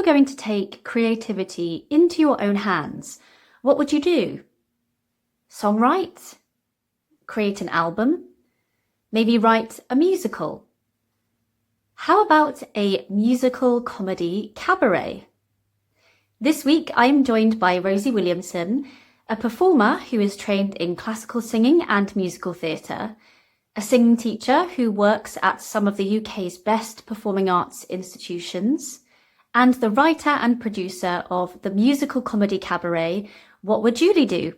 going to take creativity into your own hands, what would you do? Songwrite? Create an album? Maybe write a musical? How about a musical comedy cabaret? This week, I am joined by Rosie Williamson, a performer who is trained in classical singing and musical theatre, a singing teacher who works at some of the UK's best performing arts institutions, and the writer and producer of the musical comedy cabaret, What Would Julie Do?,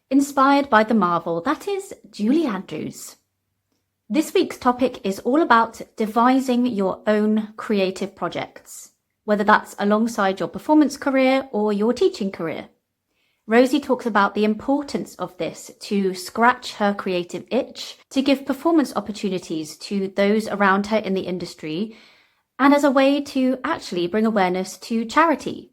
inspired by the marvel that is Julie Andrews. This week's topic is all about devising your own creative projects, whether that's alongside your performance career or your teaching career. Rosie talks about the importance of this to scratch her creative itch, to give performance opportunities to those around her in the industry, and as a way to actually bring awareness to charity.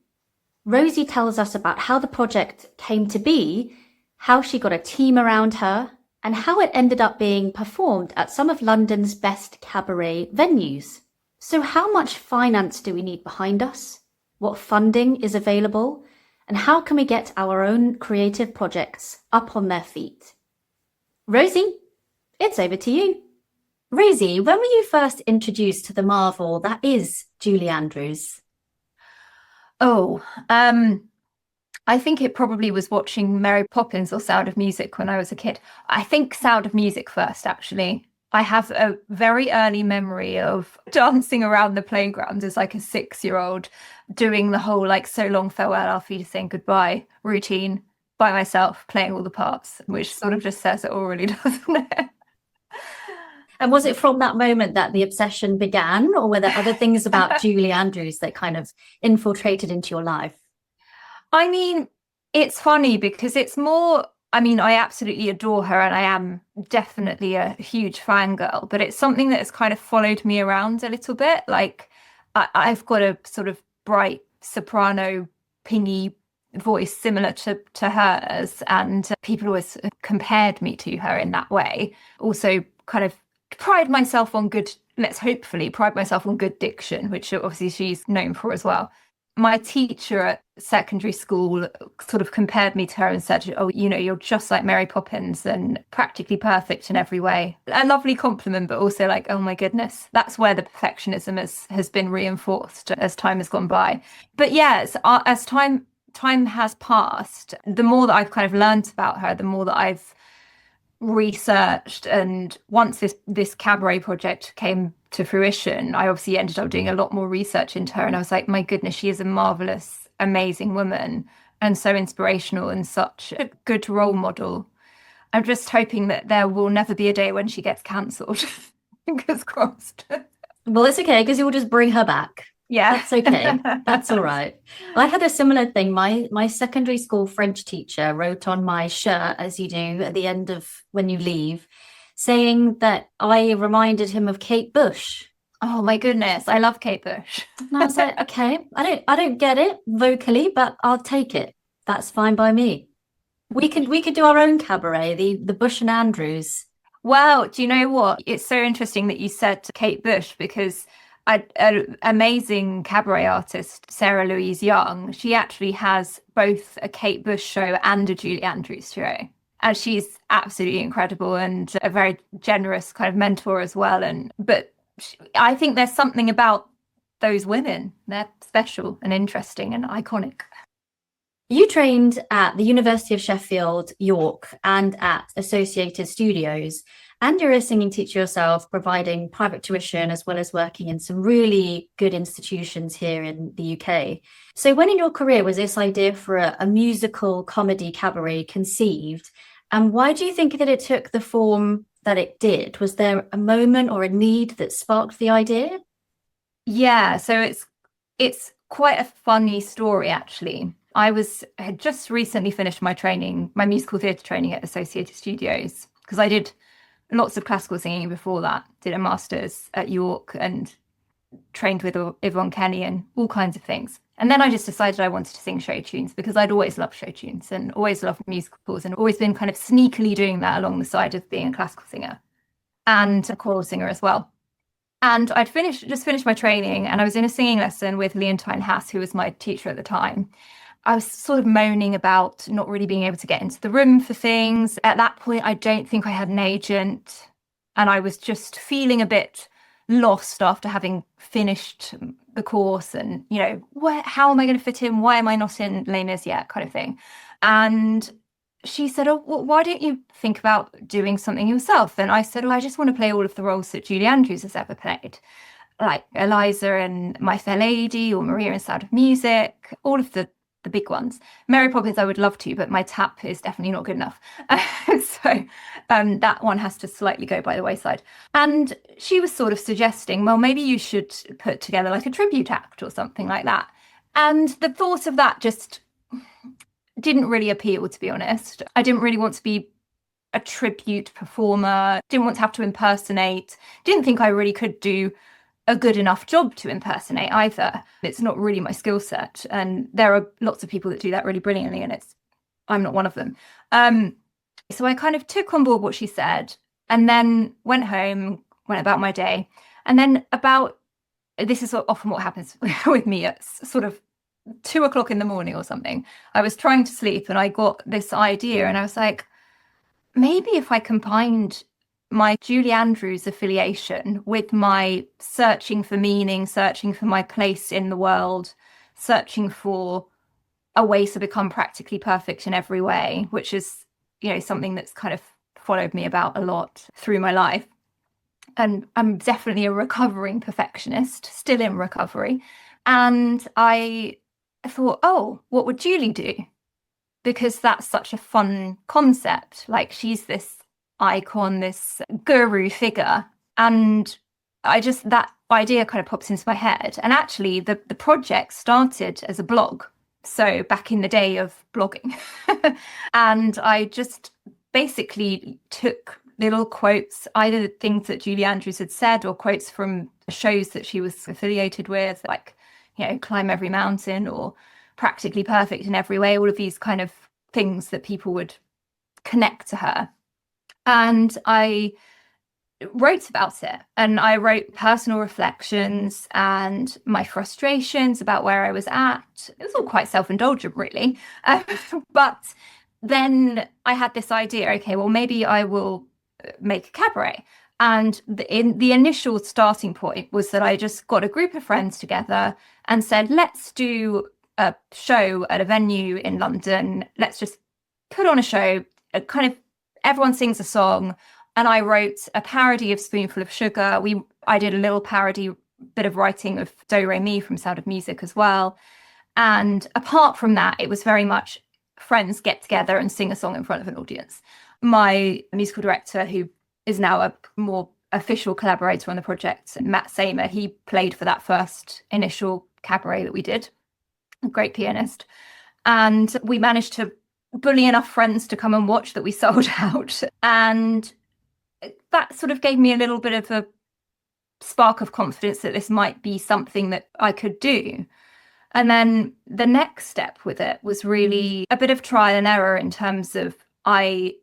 Rosie tells us about how the project came to be, how she got a team around her, and how it ended up being performed at some of London's best cabaret venues. So how much finance do we need behind us? What funding is available? And how can we get our own creative projects up on their feet? Rosie, it's over to you. Rosie, when were you first introduced to the marvel that is Julie Andrews? I think it probably was watching Mary Poppins or Sound of Music when I was a kid. I think Sound of Music first, actually. I have a very early memory of dancing around the playground as like a 6-year-old, doing the whole like so long farewell, Auf Wiedersehen, goodbye routine by myself, playing all the parts, which sort of just says it all, really, doesn't it? And was it from that moment that the obsession began, or were there other things about Julie Andrews that kind of infiltrated into your life? I mean, it's funny because it's more, I absolutely adore her and I am definitely a huge fangirl, but it's something that has kind of followed me around a little bit. Like I've got a sort of bright soprano, pingy voice similar to hers, and people always compared me to her in that way. Also kind of pride myself on good diction, which obviously she's known for as well. My teacher at secondary school sort of compared me to her and said, oh, you're just like Mary Poppins and practically perfect in every way. A lovely compliment, but also like, oh my goodness, that's where the perfectionism has been reinforced as time has gone by. But yes, as time has passed, the more that I've kind of learned about her, the more that I've researched, and once this cabaret project came to fruition, I obviously ended up doing a lot more research into her, and I was like, my goodness, she is a marvelous, amazing woman and so inspirational and such a good role model. I'm just hoping that there will never be a day when she gets cancelled. Fingers crossed. Well, it's okay because you'll just bring her back. Yeah, that's okay. That's all right. I had a similar thing. My secondary school French teacher wrote on my shirt, as you do at the end of when you leave, saying that I reminded him of Kate Bush. Oh my goodness, I love Kate Bush. And I was like, okay, I don't get it vocally, but I'll take it. That's fine by me. We could do our own cabaret, the Bush and Andrews. Well, do you know what? It's so interesting that you said Kate Bush, because an amazing cabaret artist, Sarah Louise Young, she actually has both a Kate Bush show and a Julie Andrews show. And she's absolutely incredible and a very generous kind of mentor as well. But I think there's something about those women. They're special and interesting and iconic. You trained at the University of Sheffield, York, and at Associated Studios. And you're a singing teacher yourself, providing private tuition as well as working in some really good institutions here in the UK. So when in your career was this idea for a musical comedy cabaret conceived? And why do you think that it took the form that it did? Was there a moment or a need that sparked the idea? Yeah, so it's quite a funny story, actually. I had just recently finished my musical theatre training at Associated Studios, because I did lots of classical singing before that, did a master's at York and trained with Yvonne Kenny and all kinds of things. And then I just decided I wanted to sing show tunes, because I'd always loved show tunes and always loved musicals and always been kind of sneakily doing that along the side of being a classical singer and a choral singer as well. And I'd just finished my training, and I was in a singing lesson with Leontine Hass, who was my teacher at the time. I was sort of moaning about not really being able to get into the room for things. At that point, I don't think I had an agent, and I was just feeling a bit lost after having finished the course, and how am I going to fit in? Why am I not in Les Mis yet, kind of thing. And she said, oh, well, why don't you think about doing something yourself? And I said, well, I just want to play all of the roles that Julie Andrews has ever played, like Eliza in My Fair Lady or Maria in Sound of Music, all of the big ones. Mary Poppins I would love to, but my tap is definitely not good enough. So that one has to slightly go by the wayside. And she was sort of suggesting, well, maybe you should put together like a tribute act or something like that. And the thought of that just didn't really appeal, to be honest. I didn't really want to be a tribute performer, didn't want to have to impersonate, didn't think I really could do a good enough job to impersonate either. It's not really my skill set. And there are lots of people that do that really brilliantly, and I'm not one of them. So I kind of took on board what she said and then went home, went about my day. And then this is often what happens with me at sort of 2:00 in the morning or something. I was trying to sleep and I got this idea, and I was like, maybe if I combined my Julie Andrews affiliation with my searching for meaning, searching for my place in the world, searching for a way to become practically perfect in every way, which is, something that's kind of followed me about a lot through my life. And I'm definitely a recovering perfectionist, still in recovery. And I thought, oh, what would Julie do? Because that's such a fun concept. Like, she's this icon, this guru figure. And that idea kind of pops into my head. And actually the project started as a blog. So back in the day of blogging. And I just basically took little quotes, either things that Julie Andrews had said or quotes from shows that she was affiliated with, like, Climb Every Mountain or Practically Perfect in Every Way, all of these kind of things that people would connect to her. And I wrote about it, and I wrote personal reflections and my frustrations about where I was at. It was all quite self-indulgent, really. But then I had this idea, okay, well, maybe I will make a cabaret. And the initial starting point was that I just got a group of friends together and said, let's do a show at a venue in London. Let's just put on a show, kind of everyone sings a song. And I wrote a parody of Spoonful of Sugar. I did a little parody bit of writing of Do Re Mi from Sound of Music as well. And apart from that, it was very much friends get together and sing a song in front of an audience. My musical director, who is now a more official collaborator on the project, Matt Seymour, he played for that first initial cabaret that we did. A great pianist. And we managed to bully enough friends to come and watch that we sold out. And that sort of gave me a little bit of a spark of confidence that this might be something that I could do. And then the next step with it was really a bit of trial and error in terms of I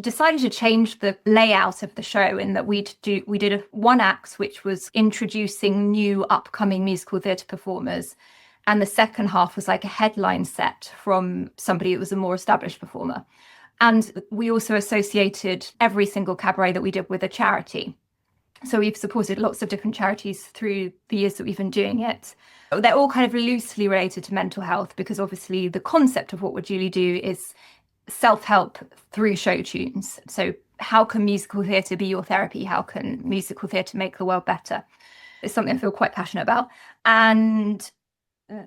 decided to change the layout of the show in that we did one act which was introducing new upcoming musical theatre performers, and the second half was like a headline set from somebody that was a more established performer. And we also associated every single cabaret that we did with a charity. So we've supported lots of different charities through the years that we've been doing it. They're all kind of loosely related to mental health, because obviously the concept of What Would Julie Do is self-help through show tunes. So how can musical theatre be your therapy? How can musical theatre make the world better? It's something I feel quite passionate about. And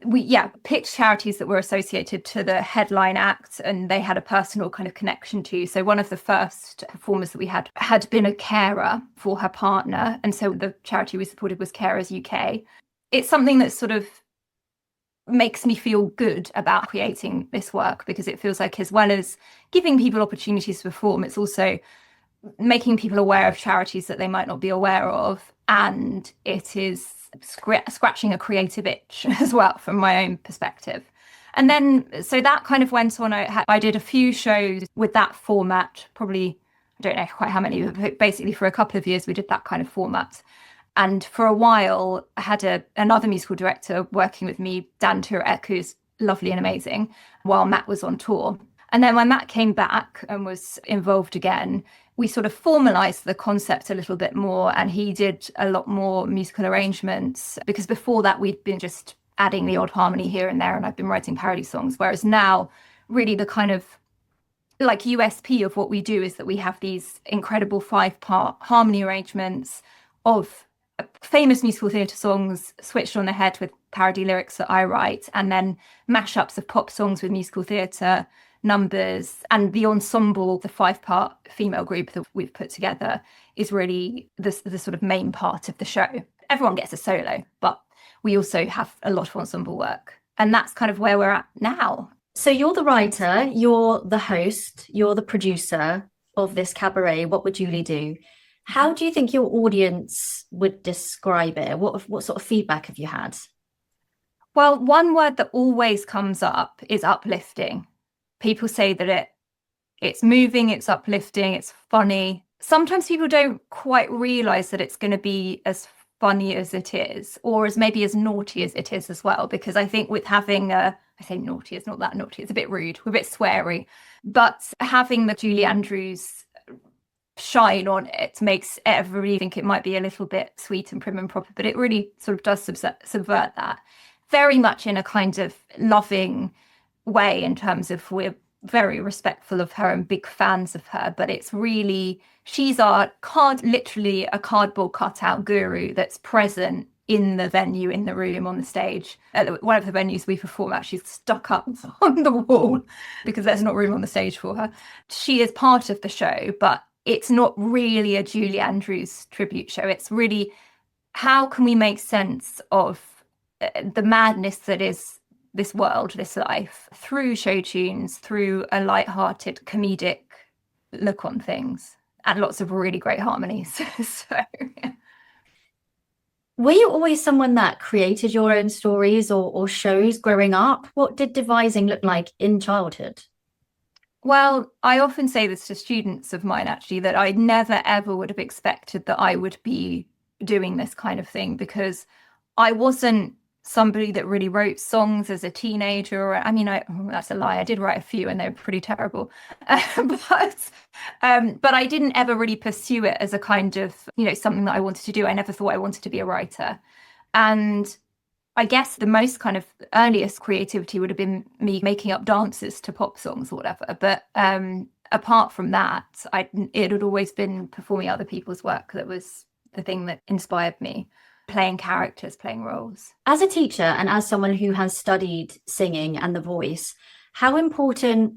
we picked charities that were associated to the headline act and they had a personal kind of connection to. So one of the first performers that we had been a carer for her partner, and so the charity we supported was Carers UK. It's something that sort of makes me feel good about creating this work, because it feels like, as well as giving people opportunities to perform, it's also making people aware of charities that they might not be aware of, and it is scratching a creative itch as well from my own perspective. And then so that kind of went on. I did a few shows with that format, probably, I don't know quite how many, but basically for a couple of years we did that kind of format. And for a while, I had another musical director working with me, Dan Turek, who's lovely and amazing, while Matt was on tour. And then when Matt came back and was involved again, we sort of formalized the concept a little bit more, and he did a lot more musical arrangements, because before that we'd been just adding the odd harmony here and there, and I've been writing parody songs. Whereas now, really the kind of like USP of what we do is that we have these incredible 5-part harmony arrangements of famous musical theatre songs switched on the head with parody lyrics that I write, and then mashups of pop songs with musical theatre numbers. And the ensemble, the 5-part female group that we've put together, is really the sort of main part of the show. Everyone gets a solo, but we also have a lot of ensemble work. And that's kind of where we're at now. So you're the writer, you're the host, you're the producer of this cabaret, What Would Julie Do? How do you think your audience would describe it? What sort of feedback have you had? Well, one word that always comes up is uplifting. People say that it's moving, it's uplifting, it's funny. Sometimes people don't quite realize that it's going to be as funny as it is, or as maybe as naughty as it is as well, because I think with having I say naughty, it's not that naughty, it's a bit rude, we're a bit sweary, but having the Julie Andrews shine on it makes everybody think it might be a little bit sweet and prim and proper, but it really sort of does subvert that, very much in a kind of loving way, in terms of we're very respectful of her and big fans of her, but it's really, she's literally a cardboard cutout guru that's present in the venue, in the room, on the stage. At one of the venues we perform at, she's stuck up on the wall because there's not room on the stage for her. She is part of the show, but it's not really a Julie Andrews tribute show. It's really, how can we make sense of the madness that is this world, this life, through show tunes, through a light-hearted comedic look on things, and lots of really great harmonies. So yeah. Were you always someone that created your own stories or shows growing up? What did devising look like in childhood? Well, I often say this to students of mine, actually, that I never ever would have expected that I would be doing this kind of thing, because I wasn't somebody that really wrote songs as a teenager. I mean, that's a lie. I did write a few and they were pretty terrible. But I didn't ever really pursue it as a kind of, something that I wanted to do. I never thought I wanted to be a writer. And I guess the most kind of earliest creativity would have been me making up dances to pop songs or whatever. But apart from that, it had always been performing other people's work that was the thing that inspired me. Playing characters, playing roles. As a teacher and as someone who has studied singing and the voice, how important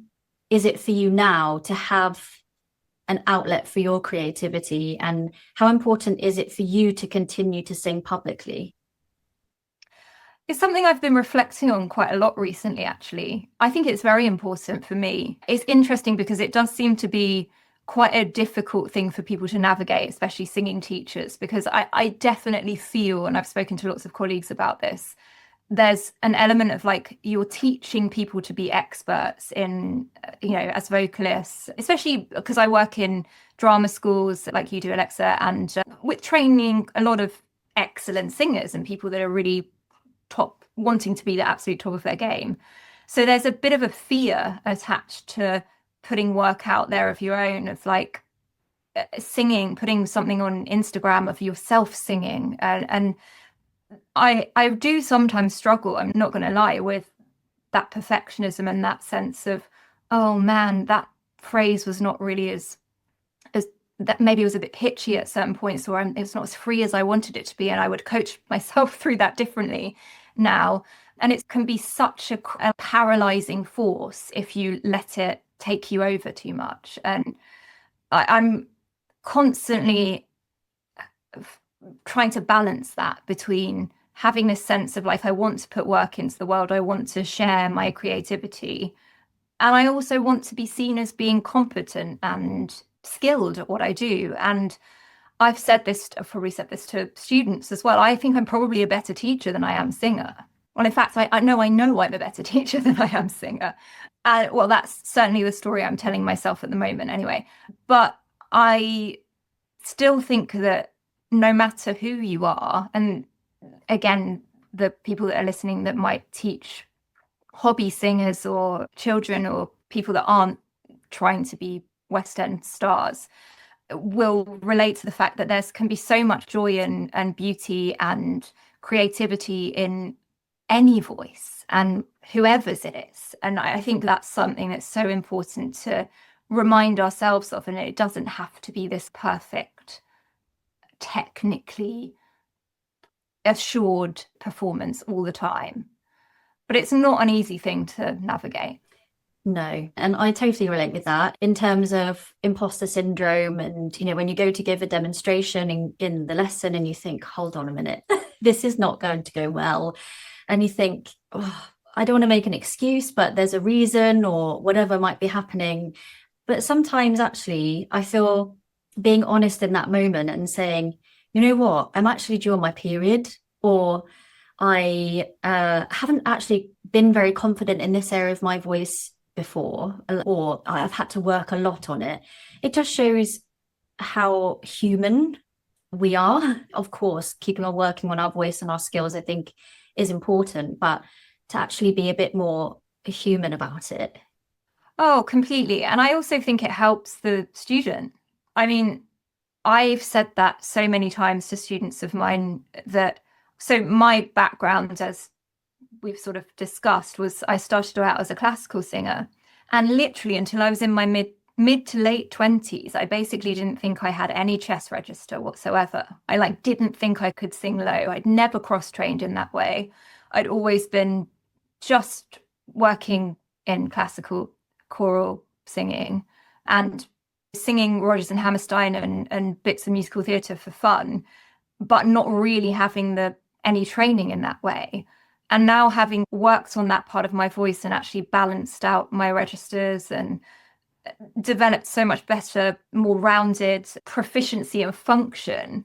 is it for you now to have an outlet for your creativity, and how important is it for you to continue to sing publicly? It's something I've been reflecting on quite a lot recently, actually. I think it's very important for me. It's interesting because it does seem to be quite a difficult thing for people to navigate, especially singing teachers, because I definitely feel, and I've spoken to lots of colleagues about this, there's an element of like, you're teaching people to be experts in, as vocalists, especially because I work in drama schools like you do, Alexa, and with training a lot of excellent singers and people that are really top, wanting to be the absolute top of their game. So there's a bit of a fear attached to putting work out there of your own, of like singing, putting something on Instagram of yourself singing. And I do sometimes struggle, I'm not going to lie, with that perfectionism and that sense of, oh man, that phrase was not really as that, maybe it was a bit pitchy at certain points, or it was not as free as I wanted it to be. And I would coach myself through that differently now. And it can be such a paralyzing force if you let it take you over too much. And I'm constantly trying to balance that between having this sense of like, I want to put work into the world, I want to share my creativity, and I also want to be seen as being competent and skilled at what I do. And I've probably said this to students as well, I think I'm probably a better teacher than I am singer. Well, in fact, I know I'm a better teacher than I am singer. Well, that's certainly the story I'm telling myself at the moment anyway. But I still think that no matter who you are, and again, the people that are listening that might teach hobby singers or children or people that aren't trying to be West End stars will relate to the fact that there can be so much joy and beauty and creativity in any voice and whoever's it is. And I think that's something that's so important to remind ourselves of. And it doesn't have to be this perfect, technically assured performance all the time. But it's not an easy thing to navigate. No, and I totally relate with that in terms of imposter syndrome. And, when you go to give a demonstration in the lesson and you think, hold on a minute, this is not going to go well. And you think, oh, I don't want to make an excuse, but there's a reason or whatever might be happening. But sometimes actually, I feel being honest in that moment and saying, you know what, I'm actually due on my period, or I haven't actually been very confident in this area of my voice before, or I've had to work a lot on it. It just shows how human we are. Of course, keeping on working on our voice and our skills, I think, is important, but to actually be a bit more human about it. Oh, completely. And I also think it helps the student. I mean, I've said that so many times to students of mine that, so my background, as we've sort of discussed, was I started out as a classical singer, and literally until I was in my mid to late 20s, I basically didn't think I had any chest register whatsoever. I didn't think I could sing low. I'd never cross-trained in that way. I'd always been just working in classical choral singing and singing Rodgers and Hammerstein and bits of musical theatre for fun, but not really having any training in that way. And now, having worked on that part of my voice and actually balanced out my registers and developed so much better, more rounded proficiency and function,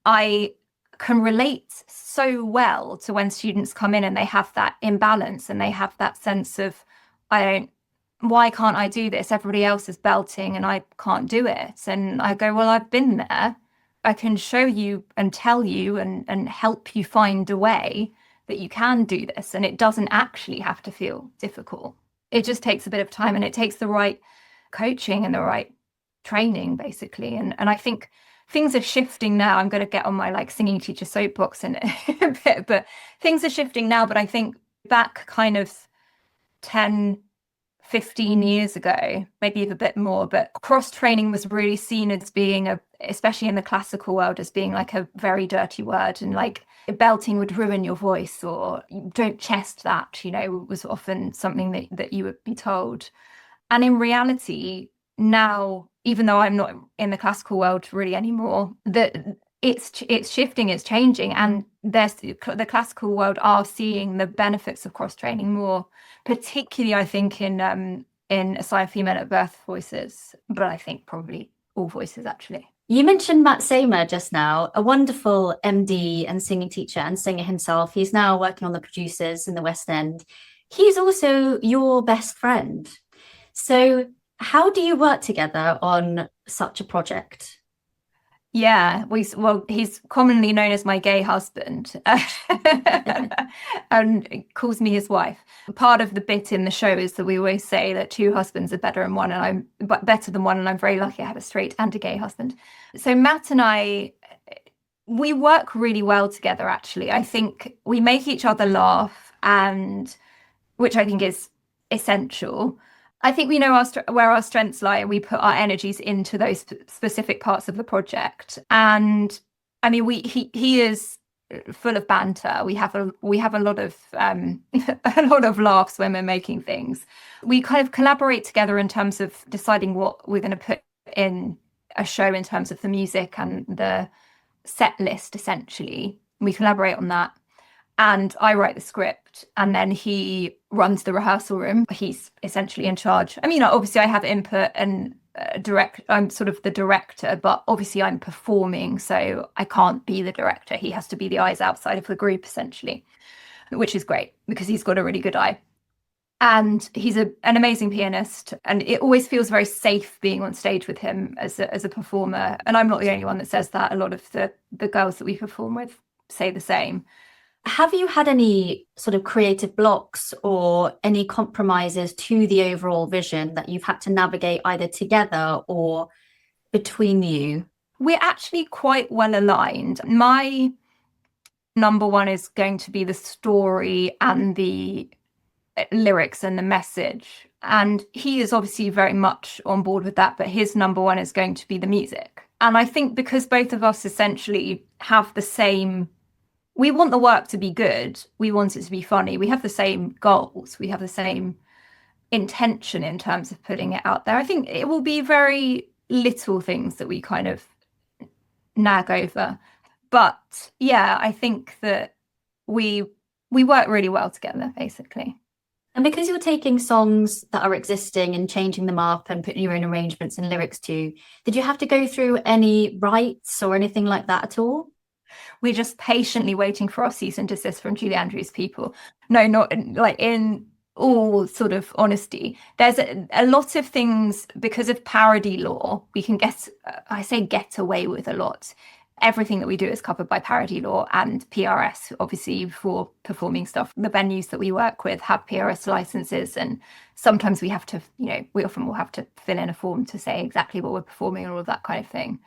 I can relate so well to when students come in and they have that imbalance and they have that sense of, why can't I do this? Everybody else is belting and I can't do it. And I go, well, I've been there. I can show you and tell you and help you find a way that you can do this. And it doesn't actually have to feel difficult. It just takes a bit of time, and it takes the right coaching and the right training, basically. And I think things are shifting now. I'm going to get on my singing teacher soapbox in a bit, but things are shifting now. But I think back kind of 10, 15 years ago, maybe even a bit more, but cross training was really seen as being especially in the classical world, as being a very dirty word, and belting would ruin your voice, or don't chest that, was often something that you would be told. And in reality, now, even though I'm not in the classical world really anymore, that it's shifting, it's changing, and the classical world are seeing the benefits of cross training more, particularly I think in aside female at birth voices, but I think probably all voices actually. You mentioned Matt Seymour just now, a wonderful MD and singing teacher and singer himself. He's now working on the producers in the West End. He's also your best friend. So how do you work together on such a project? Yeah, he's commonly known as my gay husband, and calls me his wife. Part of the bit in the show is that we always say that two husbands are better than one, better than one, and I'm very lucky I have a straight and a gay husband. So Matt and I, we work really well together, actually. I think we make each other laugh, and which I think is essential. I think we know where our strengths lie, and we put our energies into those specific parts of the project. And I mean, he is full of banter. We have a lot of a lot of laughs when we're making things. We kind of collaborate together in terms of deciding what we're going to put in a show in terms of the music and the set list. Essentially, we collaborate on that. And I write the script, and then he runs the rehearsal room. He's essentially in charge. I mean, obviously I have input and I'm sort of the director, but obviously I'm performing, so I can't be the director. He has to be the eyes outside of the group, essentially, which is great because he's got a really good eye. And he's an amazing pianist, and it always feels very safe being on stage with him as a performer. And I'm not the only one that says that. A lot of the girls that we perform with say the same. Have you had any sort of creative blocks or any compromises to the overall vision that you've had to navigate either together or between you? We're actually quite well aligned. My number one is going to be the story and the lyrics and the message. And he is obviously very much on board with that, but his number one is going to be the music. And I think because both of us essentially have the same, we want the work to be good, we want it to be funny, we have the same goals, we have the same intention in terms of putting it out there. I think it will be very little things that we kind of nag over. But yeah, I think that we work really well together, basically. And because you're taking songs that are existing and changing them up and putting your own arrangements and lyrics to, did you have to go through any rights or anything like that at all? We're just patiently waiting for our cease and desist from Julie Andrews people. No, not like in all sort of honesty. There's a lot of things because of parody law. We can get away with a lot. Everything that we do is covered by parody law and PRS, obviously, for performing stuff. The venues that we work with have PRS licenses, and sometimes we have to, we often will have to fill in a form to say exactly what we're performing and all of that kind of thing.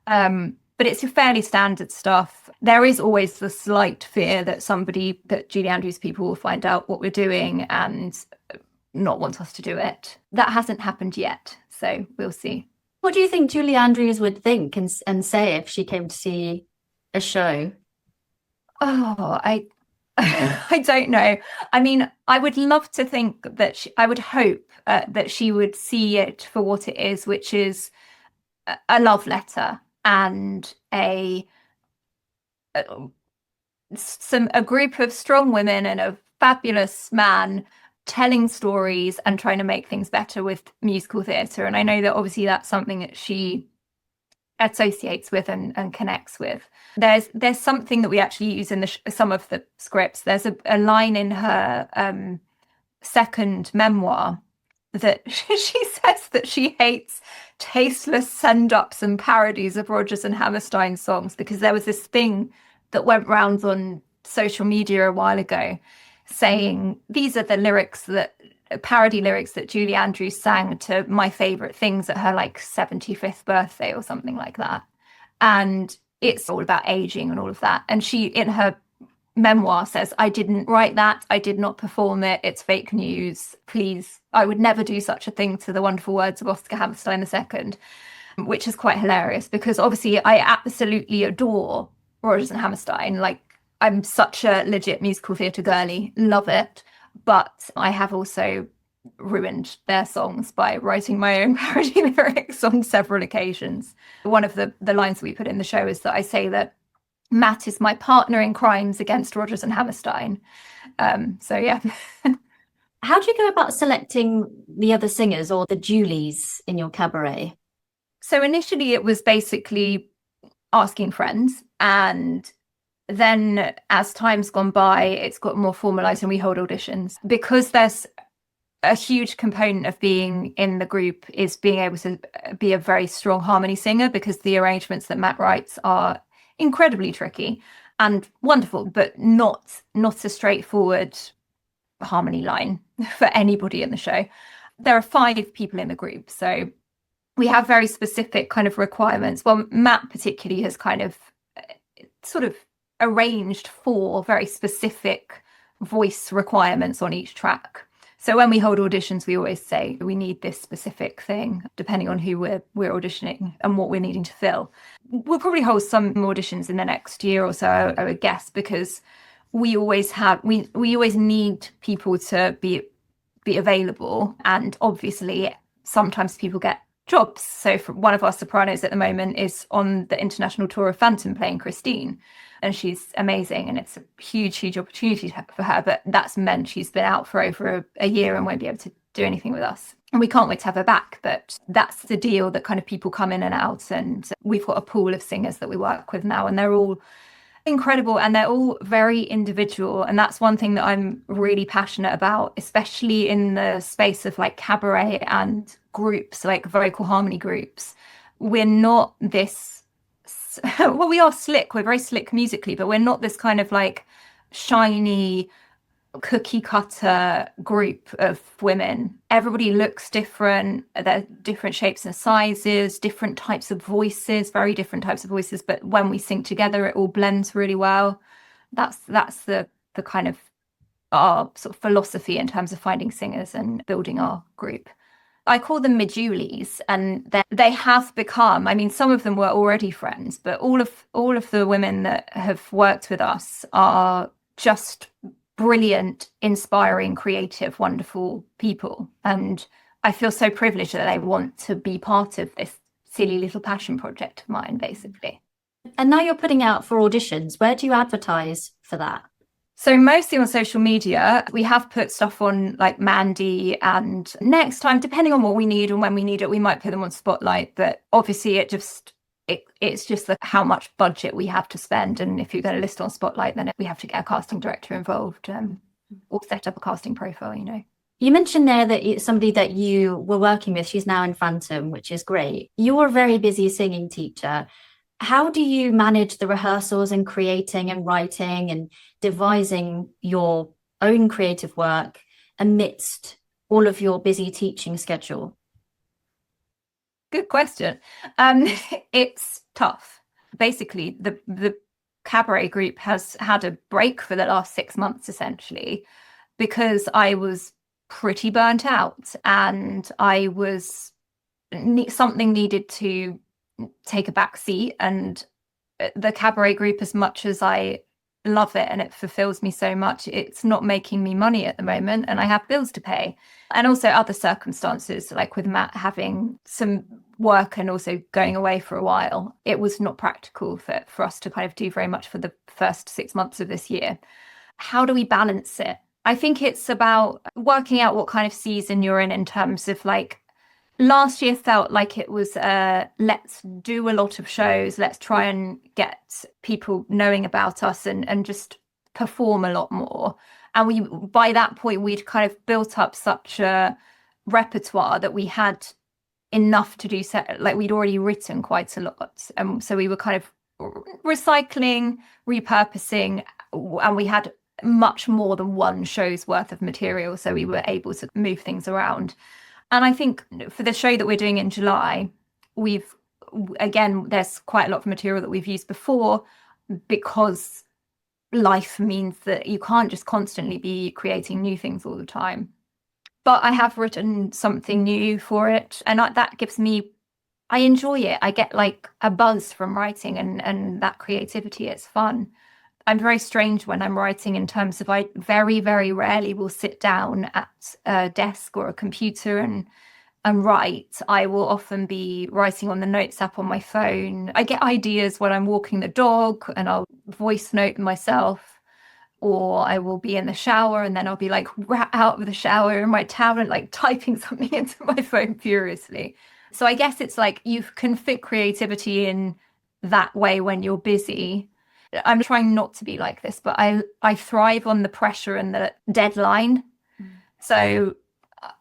But it's fairly standard stuff. There is always the slight fear that Julie Andrews people will find out what we're doing and not want us to do it. That hasn't happened yet, so we'll see. What do you think Julie Andrews would think and say if she came to see a show? Oh, I don't know. I mean, I would love to think that I would hope that she would see it for what it is, which is a love letter and a group of strong women and a fabulous man telling stories and trying to make things better with musical theatre. And I know that obviously that's something that she associates with and connects with. There's something that we actually use in some of the scripts. There's a line in her second memoir that she says that she hates tasteless send-ups and parodies of Rodgers and Hammerstein songs, because there was this thing that went round on social media a while ago saying these are the parody lyrics that Julie Andrews sang to my favorite things at her 75th birthday or something like that. And it's all about aging and all of that. And she, in her memoir, says, I didn't write that. I did not perform it. It's fake news. Please, I would never do such a thing to the wonderful words of Oscar Hammerstein II, which is quite hilarious because obviously I absolutely adore Rodgers and Hammerstein. I'm such a legit musical theatre girly, love it. But I have also ruined their songs by writing my own parody lyrics on several occasions. One of the lines that we put in the show is that I say that Matt is my partner in crimes against Rodgers and Hammerstein. So yeah. How do you go about selecting the other singers or the Julies in your cabaret? So initially it was basically asking friends, and then as time's gone by, it's got more formalized and we hold auditions. Because there's a huge component of being in the group is being able to be a very strong harmony singer, because the arrangements that Matt writes are incredibly tricky and wonderful, but not a straightforward harmony line for anybody in the show. There are 5 people in the group, so we have very specific kind of requirements. Well, Matt particularly has kind of sort of arranged 4 very specific voice requirements on each track. So when we hold auditions, we always say we need this specific thing, depending on who we're auditioning and what we're needing to fill. We'll probably hold some auditions in the next year or so, I would guess, because we always need people to be available, and obviously sometimes people get jobs. So one of our sopranos at the moment is on the international tour of Phantom playing Christine, and she's amazing, and it's a huge opportunity for her, but that's meant she's been out for over a year and won't be able to do anything with us, and we can't wait to have her back. But that's the deal, that kind of people come in and out, and we've got a pool of singers that we work with now, and they're all incredible, and they're all very individual, and that's one thing that I'm really passionate about, especially in the space of like cabaret and groups, like vocal harmony groups. We're not this well, we are slick, we're very slick musically, but we're not this kind of like shiny cookie cutter group of women. Everybody looks different. They're different shapes and sizes, different types of voices, very different types of voices. But when we sing together, it all blends really well. That's the kind of our sort of philosophy in terms of finding singers and building our group. I call them Majulies, and they have become, I mean, some of them were already friends, but all of the women that have worked with us are just brilliant, inspiring, creative, wonderful people. And I feel so privileged that they want to be part of this silly little passion project of mine, basically. And now you're putting out for auditions. Where do you advertise for that? So mostly on social media. We have put stuff on like Mandy, and next time, depending on what we need and when we need it, we might put them on Spotlight. But obviously it's just how much budget we have to spend. And if you're going to list on Spotlight, then we have to get a casting director involved, or set up a casting profile, you know. You mentioned there that it's somebody that you were working with. She's now in Phantom, which is great. You're a very busy singing teacher. How do you manage the rehearsals and creating and writing and devising your own creative work amidst all of your busy teaching schedule? Good question. It's tough. Basically, the cabaret group has had a break for the last 6 months, essentially, because I was pretty burnt out, and something needed to take a back seat. And the cabaret group, as much as I love it and it fulfills me so much, it's not making me money at the moment, and I have bills to pay, and also other circumstances, like with Matt having some work and also going away for a while. It was not practical for us to kind of do very much for the first 6 months of this year. How do we balance it? I think it's about working out what kind of season you're in terms of like, last year felt like it was let's do a lot of shows, let's try and get people knowing about us and just perform a lot more. And by that point, we'd kind of built up such a repertoire that we had enough to do, like we'd already written quite a lot. So we were kind of recycling, repurposing, and we had much more than one show's worth of material. So we were able to move things around. And I think for the show that we're doing in July, there's quite a lot of material that we've used before, because life means that you can't just constantly be creating new things all the time. But I have written something new for it, and that gives me, I enjoy it. I get like a buzz from writing and that creativity. It's fun. I'm very strange when I'm writing in terms of I very, very rarely will sit down at a desk or a computer and write. I will often be writing on the notes app on my phone. I get ideas when I'm walking the dog and I'll voice note myself, or I will be in the shower and then I'll be like out of the shower in my towel and like typing something into my phone furiously. So I guess it's like you can fit creativity in that way when you're busy. I'm trying not to be like this, but I thrive on the pressure and the deadline. So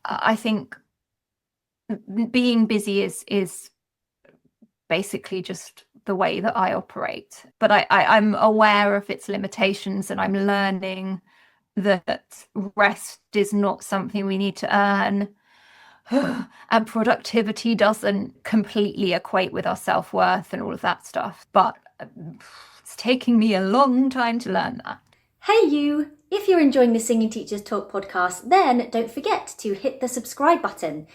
I think being busy is basically just the way that I operate. But I'm aware of its limitations, and I'm learning that rest is not something we need to earn. And productivity doesn't completely equate with our self-worth and all of that stuff. But it's taking me a long time to learn that. Hey you! If you're enjoying the Singing Teachers Talk podcast, then don't forget to hit the subscribe button.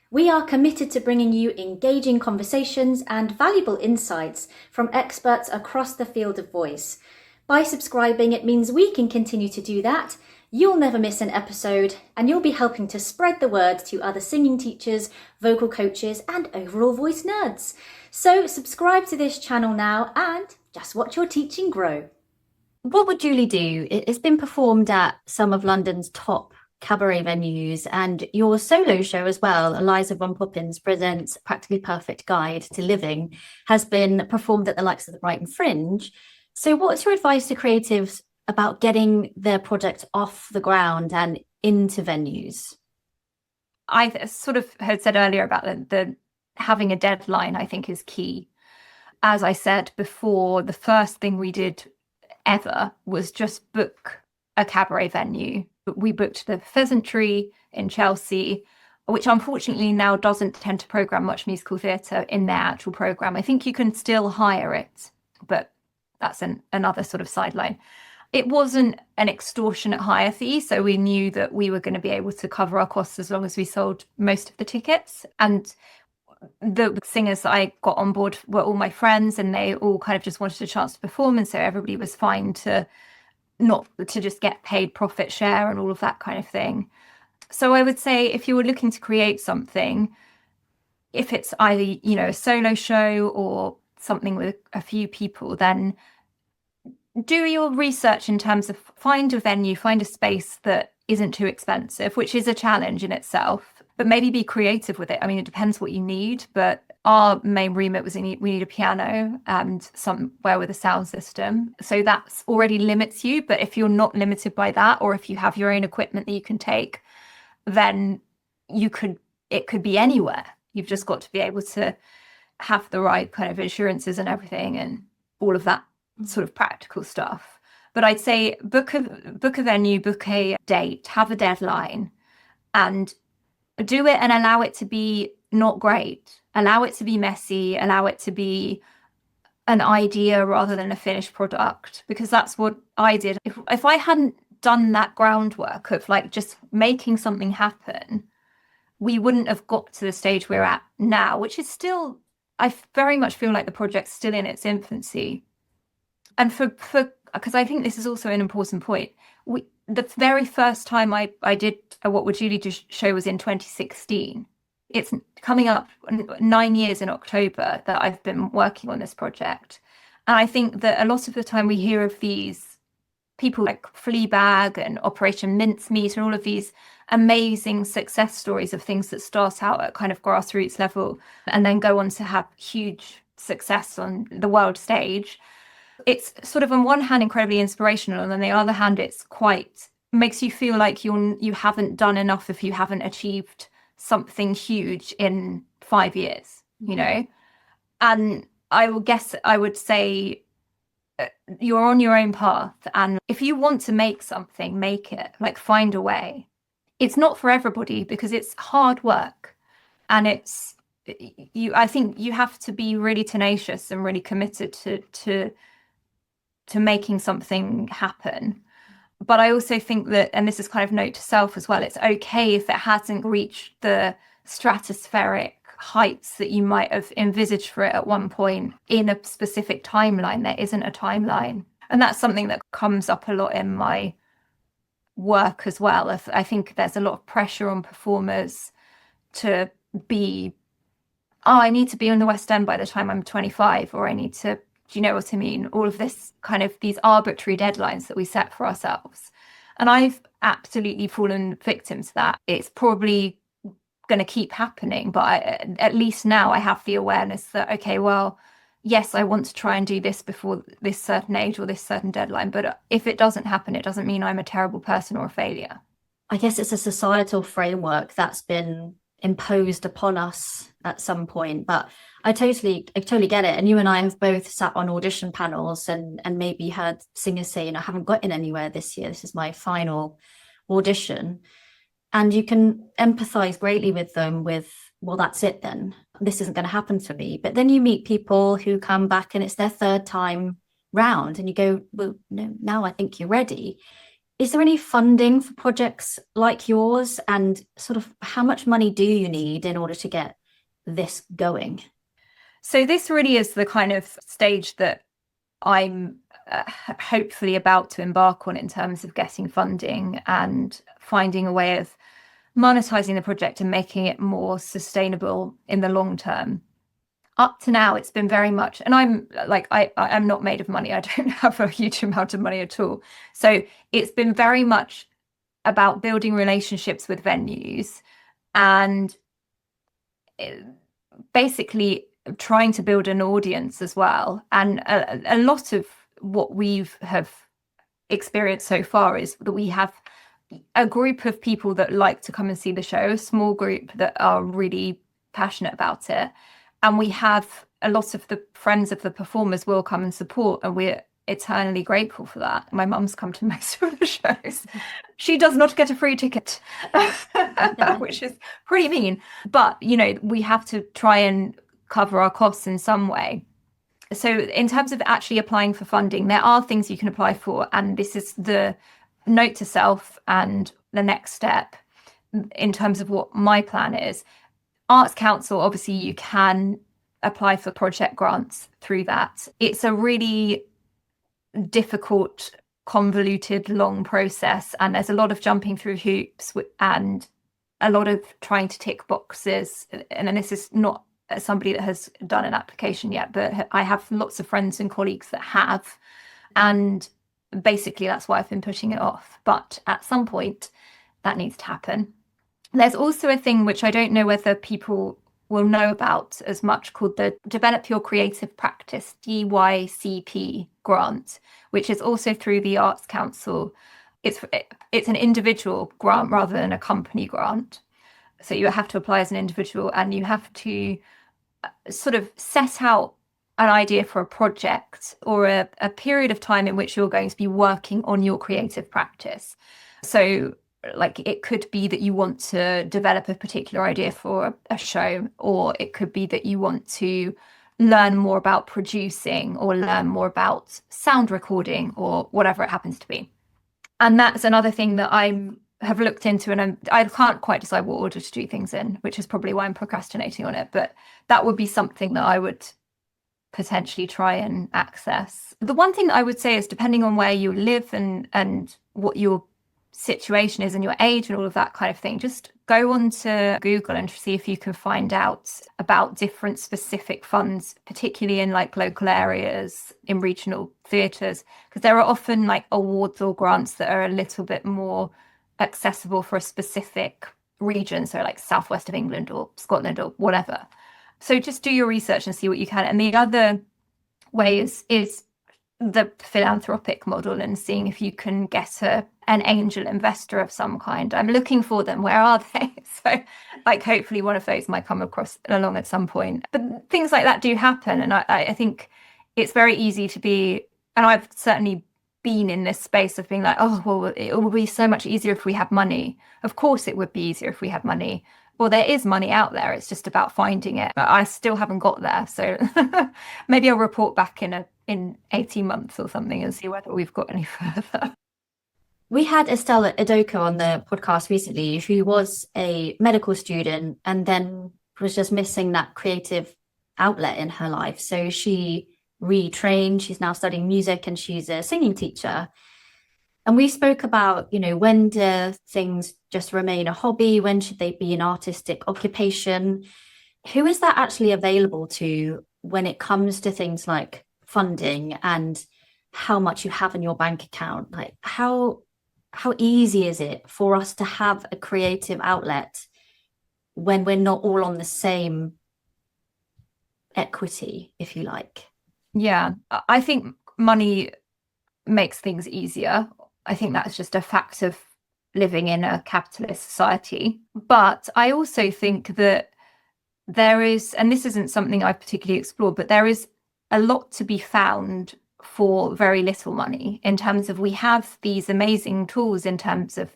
We are committed to bringing you engaging conversations and valuable insights from experts across the field of voice. By subscribing, it means we can continue to do that. You'll never miss an episode, and you'll be helping to spread the word to other singing teachers, vocal coaches, and overall voice nerds. So subscribe to this channel now and just watch your teaching grow. What would Julie do? It's been performed at some of London's top cabaret venues, and your solo show as well, Eliza Von Poppins presents Practically Perfect Guide to Living, has been performed at the likes of the Brighton Fringe. So what's your advice to creatives about getting their project off the ground and into venues? I sort of had said earlier about the having a deadline, I think is key. As I said before, the first thing we did ever was just book a cabaret venue. We booked the Pheasantry in Chelsea, which unfortunately now doesn't tend to program much musical theatre in their actual program. I think you can still hire it, but that's another sort of sideline. It wasn't an extortionate hire fee, so we knew that we were going to be able to cover our costs as long as we sold most of the tickets. And the singers that I got on board were all my friends, and they all kind of just wanted a chance to perform, and so everybody was fine to not to just get paid profit share and all of that kind of thing. So I would say if you were looking to create something, if it's either, you know, a solo show or something with a few people, then do your research in terms of find a venue, find a space that isn't too expensive, which is a challenge in itself, but maybe be creative with it. I mean, it depends what you need, but our main remit was we need a piano and somewhere with a sound system. So that's already limits you. But if you're not limited by that, or if you have your own equipment that you can take, then it could be anywhere. You've just got to be able to have the right kind of insurances and everything and all of that sort of practical stuff. But I'd say book a venue, book a date, have a deadline, and do it and allow it to be not great. Allow it to be messy, allow it to be an idea rather than a finished product, because that's what I did. If I hadn't done that groundwork of like just making something happen, we wouldn't have got to the stage we're at now, which is still, I very much feel like the project's still in its infancy. And for because I think this is also an important point. The very first time I did a What Would Julie Do show was in 2016. It's coming up 9 years in October that I've been working on this project. And I think that a lot of the time we hear of these people like Fleabag and Operation Mincemeat and all of these amazing success stories of things that start out at kind of grassroots level and then go on to have huge success on the world stage. It's sort of on one hand incredibly inspirational, and on the other hand it's quite makes you feel like you haven't done enough if you haven't achieved something huge in 5 years, you know. And I would say you're on your own path, and if you want to make something, make it, like find a way. It's not for everybody because it's hard work, and I think you have to be really tenacious and really committed to making something happen. But I also think that, and this is kind of note to self as well, it's okay if it hasn't reached the stratospheric heights that you might have envisaged for it at one point in a specific timeline. There isn't a timeline. And that's something that comes up a lot in my work as well. I think there's a lot of pressure on performers to be, I need to be on the West End by the time I'm 25, or I need to, do you know what I mean? All of this kind of these arbitrary deadlines that we set for ourselves. And I've absolutely fallen victim to that. It's probably going to keep happening, but at least now I have the awareness that, okay, well, yes, I want to try and do this before this certain age or this certain deadline. But if it doesn't happen, it doesn't mean I'm a terrible person or a failure. I guess it's a societal framework that's been imposed upon us at some point, but I totally get it. And you and I have both sat on audition panels and maybe heard singers say, I haven't gotten anywhere this year. This is my final audition. And you can empathize greatly with them with, well, that's it then. This isn't going to happen for me. But then you meet people who come back and it's their third time round and you go, well, no, now I think you're ready. Is there any funding for projects like yours? And sort of how much money do you need in order to get this going? So this really is the kind of stage that I'm hopefully about to embark on in terms of getting funding and finding a way of monetizing the project and making it more sustainable in the long term. Up to now, it's been very much, and I'm not made of money. I don't have a huge amount of money at all. So it's been very much about building relationships with venues and basically trying to build an audience as well. And a lot of what we've have experienced so far is that we have a group of people that like to come and see the show, a small group that are really passionate about it. And we have a lot of the friends of the performers will come and support, and we're eternally grateful for that. My mum's come to most of the shows. She does not get a free ticket, which is pretty mean. But, you know, we have to try and cover our costs in some way. So in terms of actually applying for funding, there are things you can apply for. And this is the note to self and the next step in terms of what my plan is. Arts Council, obviously, you can apply for project grants through that. It's a really difficult, convoluted, long process, and there's a lot of jumping through hoops and a lot of trying to tick boxes. And then this is not somebody that has done an application yet, but I have lots of friends and colleagues that have, and basically that's why I've been pushing it off. But at some point that needs to happen. There's also a thing which I don't know whether people will know about as much, called the Develop Your Creative Practice DYCP grant, which is also through the Arts Council. It's an individual grant rather than a company grant. So you have to apply as an individual, and you have to sort of set out an idea for a project or a period of time in which you're going to be working on your creative practice. So like it could be that you want to develop a particular idea for a show, or it could be that you want to learn more about producing or learn more about sound recording or whatever it happens to be. And that's another thing that I have looked into, and I can't quite decide what order to do things in, which is probably why I'm procrastinating on it. But that would be something that I would potentially try and access. The one thing that I would say is, depending on where you live and what your situation is and your age and all of that kind of thing, just go on to Google and see if you can find out about different specific funds, particularly in like local areas, in regional theatres, because there are often like awards or grants that are a little bit more accessible for a specific region, so like southwest of England or Scotland or whatever. So just do your research and see what you can. And the other way is the philanthropic model, and seeing if you can get an angel investor of some kind. I'm looking for them. Where are they? So like hopefully one of those might come across along at some point. But things like that do happen, and I think it's very easy to be, and I've certainly been in this space of being like, oh well, it would be so much easier if we had money. Of course it would be easier if we had money. Well, there is money out there, it's just about finding it. But I still haven't got there, so maybe I'll report back in 18 months or something and see whether we've got any further. We had Estelle Edoka on the podcast recently, who was a medical student and then was just missing that creative outlet in her life. So she retrained, she's now studying music, and she's a singing teacher. And we spoke about, you know, when do things just remain a hobby? When should they be an artistic occupation? Who is that actually available to when it comes to things like funding and how much you have in your bank account? Like how easy is it for us to have a creative outlet when we're not all on the same equity, if you like? Yeah, I think money makes things easier. I think that's just a fact of living in a capitalist society. But I also think that there is, and this isn't something I've particularly explored, but there is a lot to be found for very little money, in terms of we have these amazing tools in terms of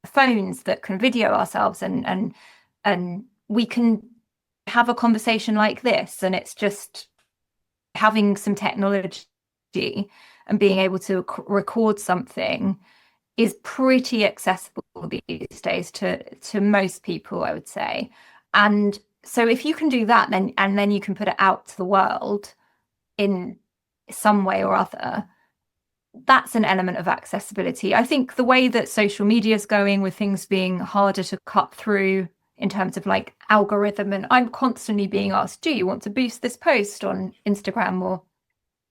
phones that can video ourselves, and we can have a conversation like this, and it's just having some technology and being able to record something is pretty accessible these days to most people, I would say. And so if you can do that, then you can put it out to the world in some way or other, that's an element of accessibility. I think the way that social media is going, with things being harder to cut through in terms of like algorithm, and I'm constantly being asked, do you want to boost this post on Instagram or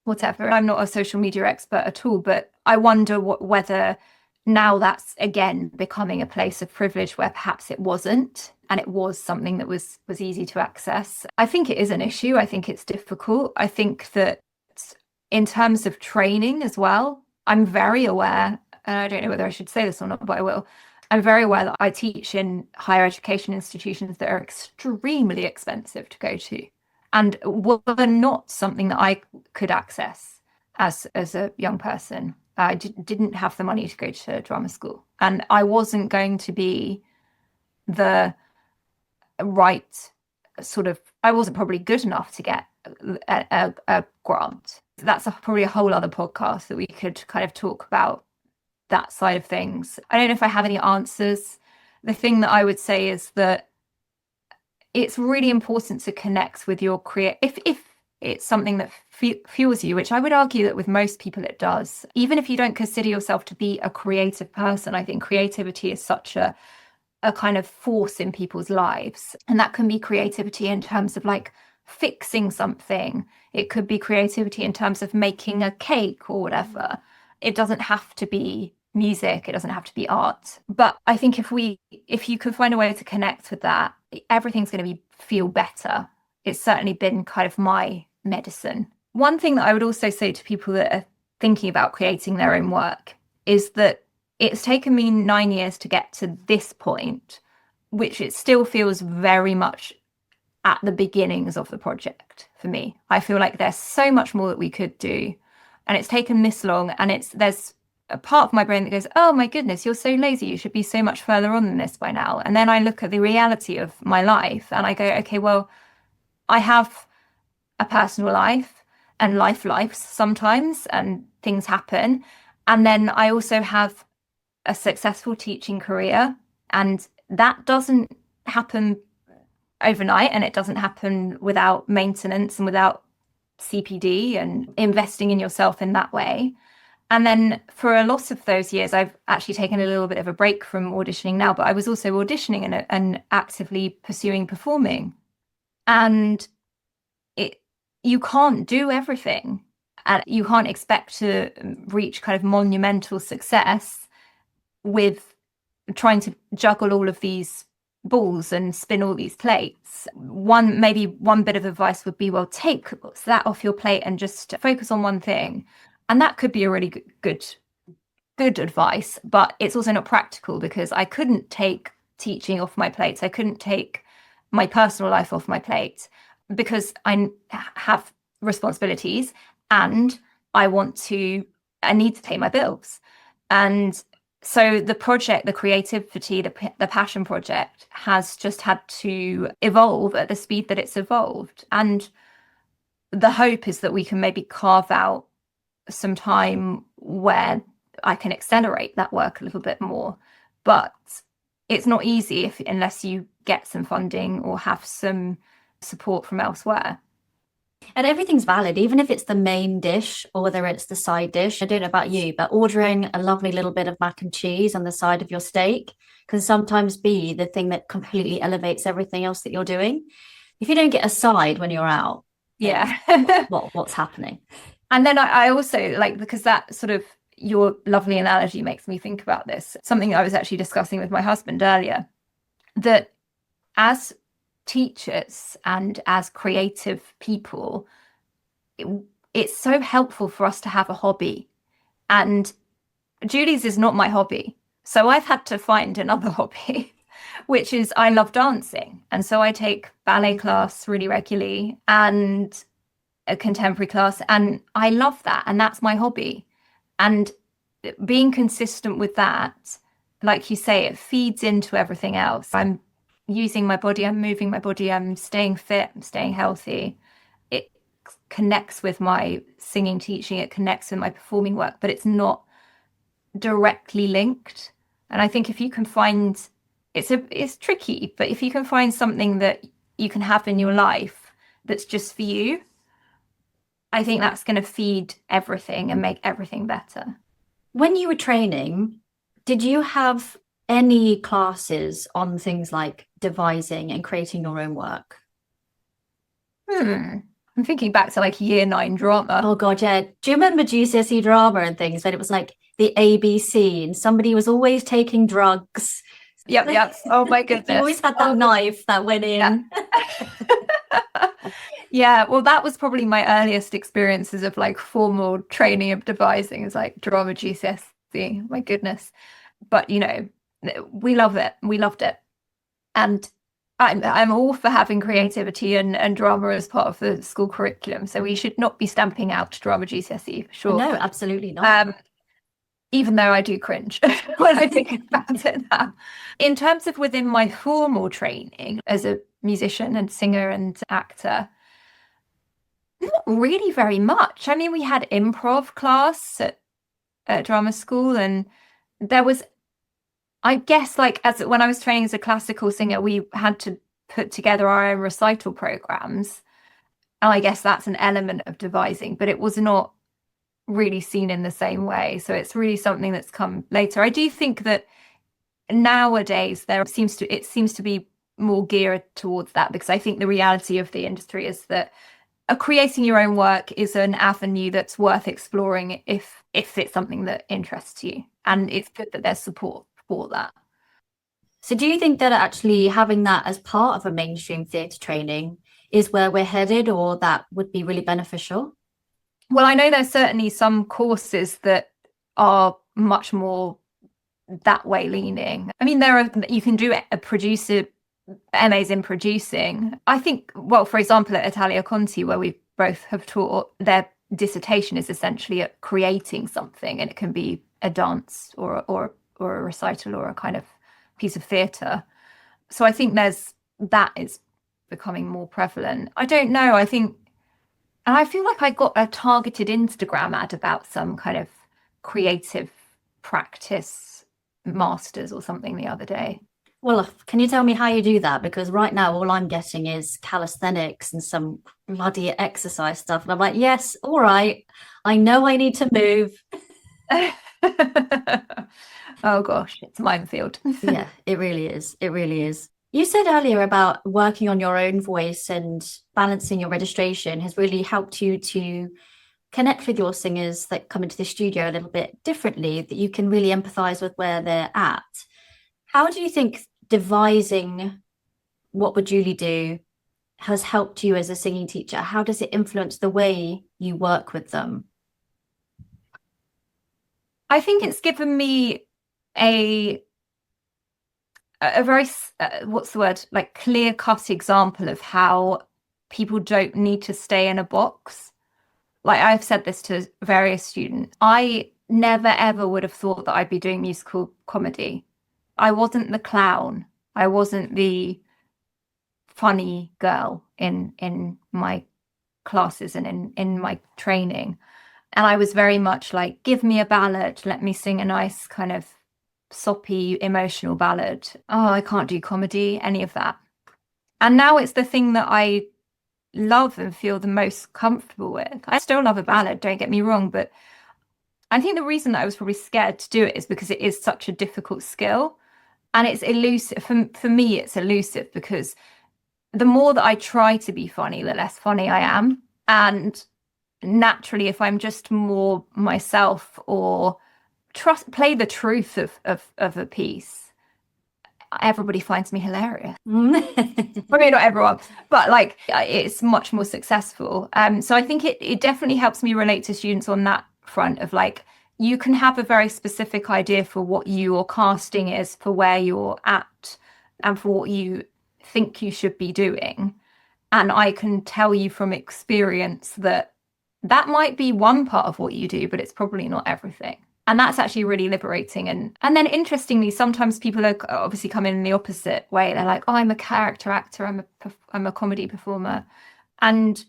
whatever? I'm not a social media expert at all, but I wonder whether now that's again becoming a place of privilege where perhaps it wasn't, and it was something that was easy to access. I think it is an issue. I think it's difficult. I think that in terms of training as well, I'm very aware, and I don't know whether I should say this or not, but I will. I'm very aware that I teach in higher education institutions that are extremely expensive to go to and were not something that I could access as a young person. I didn't have the money to go to drama school, and I wasn't going to be the right sort of, I wasn't probably good enough to get a grant. That's probably a whole other podcast that we could kind of talk about that side of things. I don't know if I have any answers. The thing that I would say is that it's really important to connect with your if it's something that fuels you, which I would argue that with most people it does. Even if you don't consider yourself to be a creative person, I think creativity is such a kind of force in people's lives. And that can be creativity in terms of like fixing something. It could be creativity in terms of making a cake or whatever. It doesn't have to be music, it doesn't have to be art. But I think if you can find a way to connect with that, everything's going to feel better. It's certainly been kind of my medicine. One thing that I would also say to people that are thinking about creating their own work is that it's taken me 9 years to get to this point, which it still feels very much at the beginnings of the project for me. I feel like there's so much more that we could do, and it's taken this long, and there's a part of my brain that goes, oh my goodness, you're so lazy, you should be so much further on than this by now. And then I look at the reality of my life and I go, okay, well, I have a personal life and lives sometimes, and things happen. And then I also have a successful teaching career, and that doesn't happen overnight, and it doesn't happen without maintenance and without CPD and investing in yourself in that way. And then for a lot of those years, I've actually taken a little bit of a break from auditioning now, but I was also auditioning and actively pursuing performing. And you can't do everything, and you can't expect to reach kind of monumental success with trying to juggle all of these balls and spin all these plates. Maybe one bit of advice would be, well, take that off your plate and just focus on one thing. And that could be a really good advice, but it's also not practical, because I couldn't take teaching off my plate. I couldn't take my personal life off my plate, because I have responsibilities and I need to pay my bills. And so the project, the creativity, the passion project has just had to evolve at the speed that it's evolved. And the hope is that we can maybe carve out some time where I can accelerate that work a little bit more. But it's not easy unless you get some funding or have some support from elsewhere. And everything's valid, even if it's the main dish or whether it's the side dish. I don't know about you, but ordering a lovely little bit of mac and cheese on the side of your steak can sometimes be the thing that completely elevates everything else that you're doing. If you don't get a side when you're out, yeah, what's happening? And then I also like, because that sort of, your lovely analogy makes me think about this, something I was actually discussing with my husband earlier, that as teachers and as creative people, it's so helpful for us to have a hobby. And Julie's is not my hobby. So I've had to find another hobby, which is I love dancing. And so I take ballet class really regularly and a contemporary class, and I love that, and that's my hobby. And being consistent with that, like you say, it feeds into everything else. I'm using my body, I'm moving my body, I'm staying fit, I'm staying healthy. It connects with my singing, teaching, it connects with my performing work, but it's not directly linked. And I think if you can find, it's tricky, but if you can find something that you can have in your life that's just for you, I think that's going to feed everything and make everything better. When you were training, did you have any classes on things like devising and creating your own work? I'm thinking back to like year 9 drama. Oh God, yeah. Do you remember GCSE drama and things when it was like the ABC and somebody was always taking drugs? Yep. Oh my goodness. You always had that knife that went in. Yeah. Yeah, well, that was probably my earliest experiences of like formal training of devising is like drama GCSE. My goodness. But we love it. We loved it. And I'm all for having creativity and drama as part of the school curriculum. So we should not be stamping out drama GCSE for sure. No, absolutely not. Even though I do cringe when I think about it now. In terms of within my formal training as a musician and singer and actor, not really very much. I mean, we had improv class at drama school, and there was, I guess, like as when I was training as a classical singer, we had to put together our own recital programs. And I guess that's an element of devising, but it was not really seen in the same way. So it's really something that's come later. I do think that nowadays it seems to be more geared towards that, because I think the reality of the industry is that creating your own work is an avenue that's worth exploring if it's something that interests you, and it's good that there's support for that. So do you think that actually having that as part of a mainstream theatre training is where we're headed, or that would be really beneficial? Well, I know there's certainly some courses that are much more that way leaning. I mean, you can do a producer MAs in producing. I think, well, for example, at Italia Conti, where we both have taught, their dissertation is essentially at creating something, and it can be a dance or a recital or a kind of piece of theatre. So I think that is becoming more prevalent. I don't know. And I feel like I got a targeted Instagram ad about some kind of creative practice masters or something the other day. Well, can you tell me how you do that? Because right now, all I'm getting is calisthenics and some bloody exercise stuff. And I'm like, yes, all right. I know I need to move. Oh gosh, it's a minefield. Yeah, it really is. It really is. You said earlier about working on your own voice and balancing your registration has really helped you to connect with your singers that come into the studio a little bit differently, that you can really empathize with where they're at. How do you think devising What Would Julie Do has helped you as a singing teacher? How does it influence the way you work with them? I think it's given me a very what's the word, like clear-cut example of how people don't need to stay in a box. Like I've said this to various students. I never ever would have thought that I'd be doing musical comedy. I wasn't the clown. I wasn't the funny girl in my classes and in my training. And I was very much like, give me a ballad, let me sing a nice kind of soppy emotional ballad. Oh, I can't do comedy, any of that. And now it's the thing that I love and feel the most comfortable with. I still love a ballad, don't get me wrong, but I think the reason that I was probably scared to do it is because it is such a difficult skill, and it's elusive. For me, it's elusive because the more that I try to be funny, the less funny I am. And naturally, if I'm just more myself or play the truth of a piece, everybody finds me hilarious. Probably not everyone, but like it's much more successful. So I think it definitely helps me relate to students on that front of like, you can have a very specific idea for what your casting is, for where you're at, and for what you think you should be doing. And I can tell you from experience that might be one part of what you do, but it's probably not everything. And that's actually really liberating. And then interestingly, sometimes people are obviously come in the opposite way. They're like, oh, I'm a character actor. I'm a comedy performer. And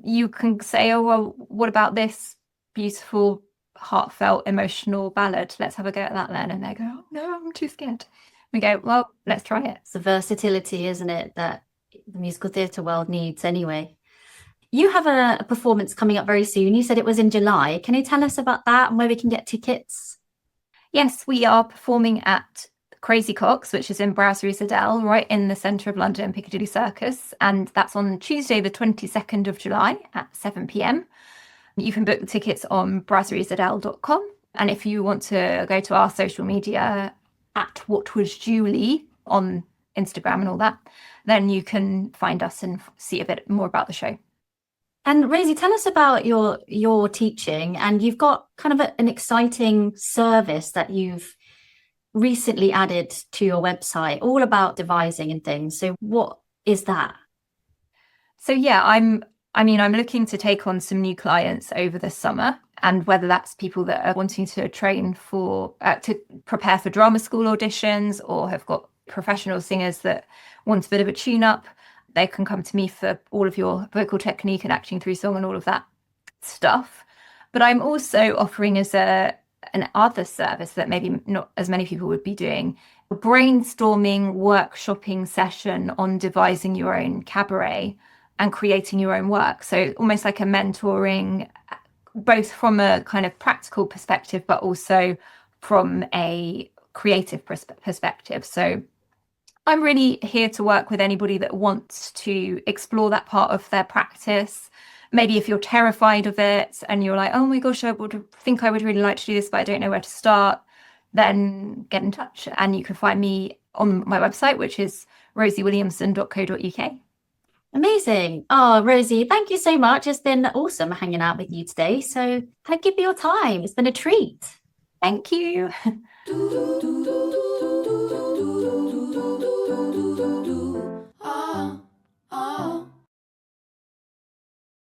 you can say, oh, well, what about this beautiful, heartfelt, emotional ballad? Let's have a go at that then. And they go, oh, no, I'm too scared. We go, well, let's try it. It's the versatility, isn't it, that the musical theatre world needs anyway. You have a performance coming up very soon. You said it was in July. Can you tell us about that and where we can get tickets? Yes, we are performing at Crazy Coqs, which is in Brasserie Adele, right in the centre of London, Piccadilly Circus. And that's on Tuesday, the 22nd of July at 7 p.m. You can book the tickets on brasseriesadele.com. And if you want to go to our social media, at What Was Julie on Instagram and all that, then you can find us and see a bit more about the show. And Rosie, tell us about your teaching, and you've got kind of an exciting service that you've recently added to your website, all about devising and things. So what is that? So yeah, I'm looking to take on some new clients over the summer, and whether that's people that are wanting to train for to prepare for drama school auditions, or have got professional singers that want a bit of a tune up, they can come to me for all of your vocal technique and acting through song and all of that stuff. But I'm also offering as an other service that maybe not as many people would be doing, a brainstorming workshopping session on devising your own cabaret and creating your own work. So almost like a mentoring, both from a kind of practical perspective, but also from a creative perspective. So I'm really here to work with anybody that wants to explore that part of their practice. Maybe if you're terrified of it and you're like, oh my gosh, I would really like to do this, but I don't know where to start, then get in touch. And you can find me on my website, which is rosiewilliamson.co.uk. Amazing. Oh, Rosie, thank you so much. It's been awesome hanging out with you today. So thank you for your time. It's been a treat. Thank you.